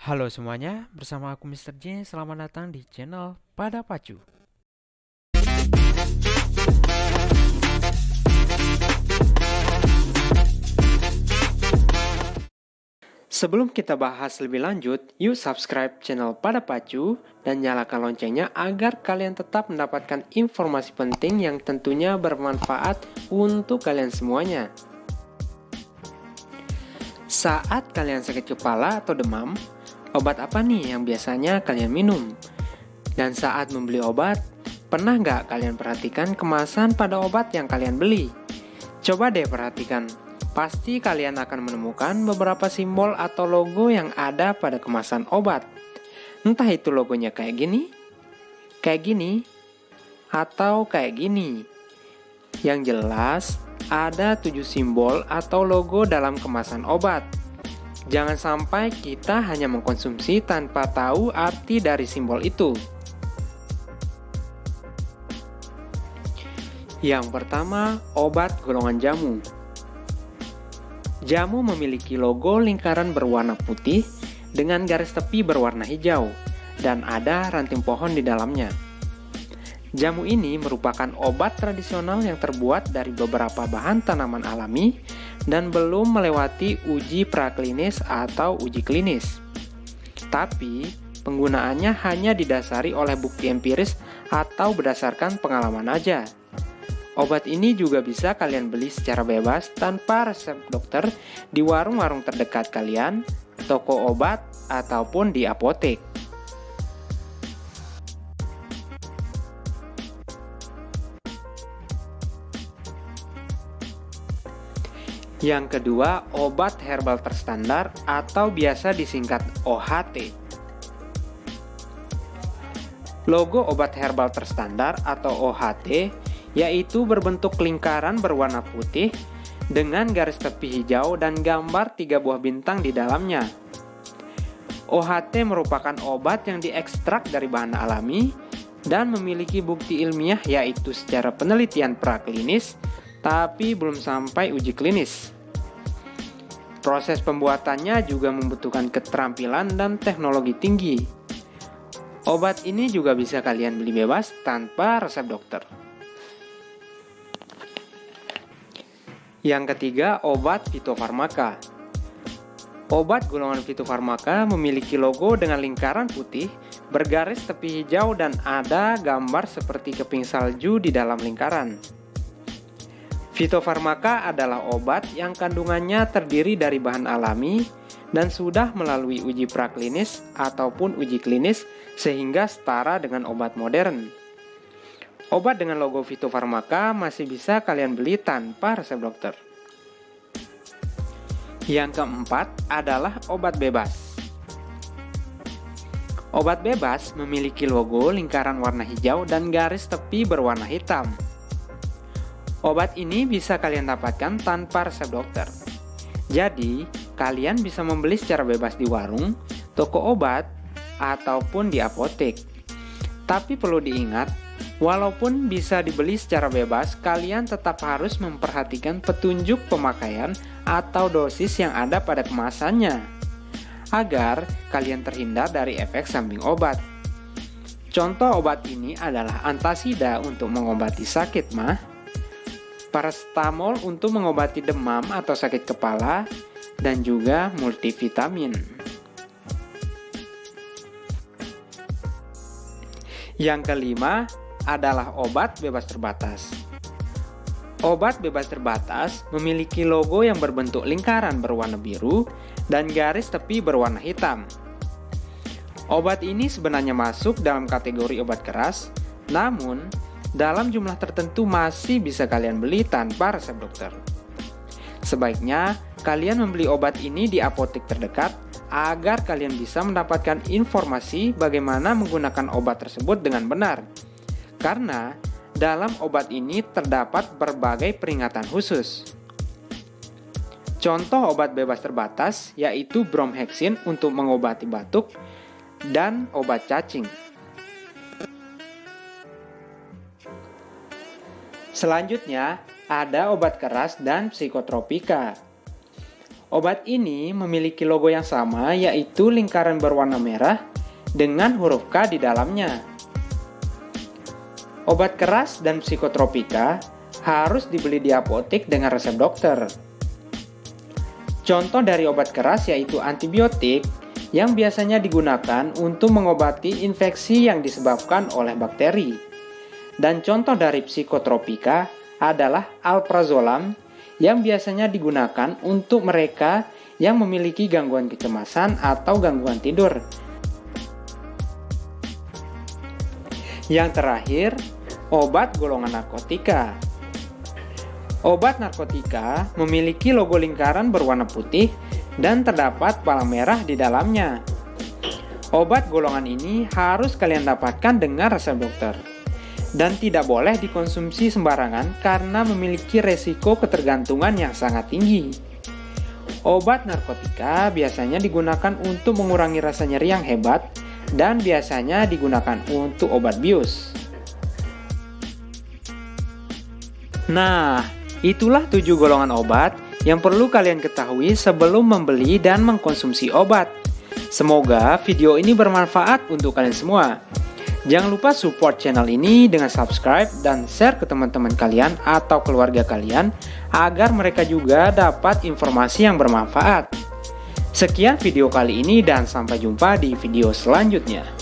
Halo semuanya, bersama aku Mr. J. Selamat datang di channel Pada Pacu. Sebelum kita bahas lebih lanjut, yuk subscribe channel Pada Pacu dan nyalakan loncengnya agar kalian tetap mendapatkan informasi penting yang tentunya bermanfaat untuk kalian semuanya. Saat kalian sakit kepala atau demam, obat apa nih yang biasanya kalian minum? Dan saat membeli obat, pernah nggak kalian perhatikan kemasan pada obat yang kalian beli? Coba deh perhatikan, pasti kalian akan menemukan beberapa simbol atau logo yang ada pada kemasan obat. Entah itu logonya kayak gini, atau kayak gini. Yang jelas, ada 7 simbol atau logo dalam kemasan obat. Jangan sampai kita hanya mengkonsumsi tanpa tahu arti dari simbol itu. Yang pertama, obat golongan jamu. Jamu memiliki logo lingkaran berwarna putih dengan garis tepi berwarna hijau dan ada ranting pohon di dalamnya. Jamu ini merupakan obat tradisional yang terbuat dari beberapa bahan tanaman alami dan belum melewati uji praklinis atau uji klinis. Tapi, penggunaannya hanya didasari oleh bukti empiris atau berdasarkan pengalaman aja. Obat ini juga bisa kalian beli secara bebas tanpa resep dokter di warung-warung terdekat kalian, toko obat, ataupun di apotek. Yang kedua, obat herbal terstandar atau biasa disingkat OHT. Logo obat herbal terstandar atau OHT yaitu berbentuk lingkaran berwarna putih dengan garis tepi hijau dan gambar 3 buah bintang di dalamnya. OHT merupakan obat yang diekstrak dari bahan alami dan memiliki bukti ilmiah yaitu secara penelitian praklinis tapi belum sampai uji klinis. Proses pembuatannya juga membutuhkan keterampilan dan teknologi tinggi. Obat ini juga bisa kalian beli bebas tanpa resep dokter. Yang ketiga, obat fitofarmaka. Obat golongan fitofarmaka memiliki logo dengan lingkaran putih, bergaris tepi hijau dan ada gambar seperti keping salju di dalam lingkaran. Fitofarmaka adalah obat yang kandungannya terdiri dari bahan alami dan sudah melalui uji praklinis ataupun uji klinis sehingga setara dengan obat modern. Obat dengan logo fitofarmaka masih bisa kalian beli tanpa resep dokter. Yang keempat adalah obat bebas. Obat bebas memiliki logo lingkaran warna hijau dan garis tepi berwarna hitam. Obat ini bisa kalian dapatkan tanpa resep dokter. Jadi, kalian bisa membeli secara bebas di warung, toko obat, ataupun di apotek. Tapi perlu diingat, walaupun bisa dibeli secara bebas, kalian tetap harus memperhatikan petunjuk pemakaian atau dosis yang ada pada kemasannya, agar kalian terhindar dari efek samping obat. Contoh obat ini adalah antasida untuk mengobati sakit mah, paracetamol untuk mengobati demam atau sakit kepala, dan juga multivitamin. Yang kelima adalah obat bebas terbatas. Obat bebas terbatas memiliki logo yang berbentuk lingkaran berwarna biru dan garis tepi berwarna hitam. Obat ini sebenarnya masuk dalam kategori obat keras, namun dalam jumlah tertentu masih bisa kalian beli tanpa resep dokter. Sebaiknya kalian membeli obat ini di apotek terdekat agar kalian bisa mendapatkan informasi bagaimana menggunakan obat tersebut dengan benar. Karena dalam obat ini terdapat berbagai peringatan khusus. Contoh obat bebas terbatas yaitu bromhexin untuk mengobati batuk dan obat cacing. Selanjutnya, ada obat keras dan psikotropika. Obat ini memiliki logo yang sama, yaitu lingkaran berwarna merah dengan huruf K di dalamnya. Obat keras dan psikotropika harus dibeli di apotek dengan resep dokter. Contoh dari obat keras yaitu antibiotik yang biasanya digunakan untuk mengobati infeksi yang disebabkan oleh bakteri. Dan contoh dari psikotropika adalah alprazolam yang biasanya digunakan untuk mereka yang memiliki gangguan kecemasan atau gangguan tidur. Yang terakhir, obat golongan narkotika. Obat narkotika memiliki logo lingkaran berwarna putih dan terdapat palang merah di dalamnya. Obat golongan ini harus kalian dapatkan dengan resep dokter dan tidak boleh dikonsumsi sembarangan karena memiliki resiko ketergantungan yang sangat tinggi. Obat narkotika biasanya digunakan untuk mengurangi rasa nyeri yang hebat dan biasanya digunakan untuk obat bius. Nah, itulah 7 golongan obat yang perlu kalian ketahui sebelum membeli dan mengkonsumsi obat. Semoga video ini bermanfaat untuk kalian semua. Jangan lupa support channel ini dengan subscribe dan share ke teman-teman kalian atau keluarga kalian agar mereka juga dapat informasi yang bermanfaat. Sekian video kali ini dan sampai jumpa di video selanjutnya.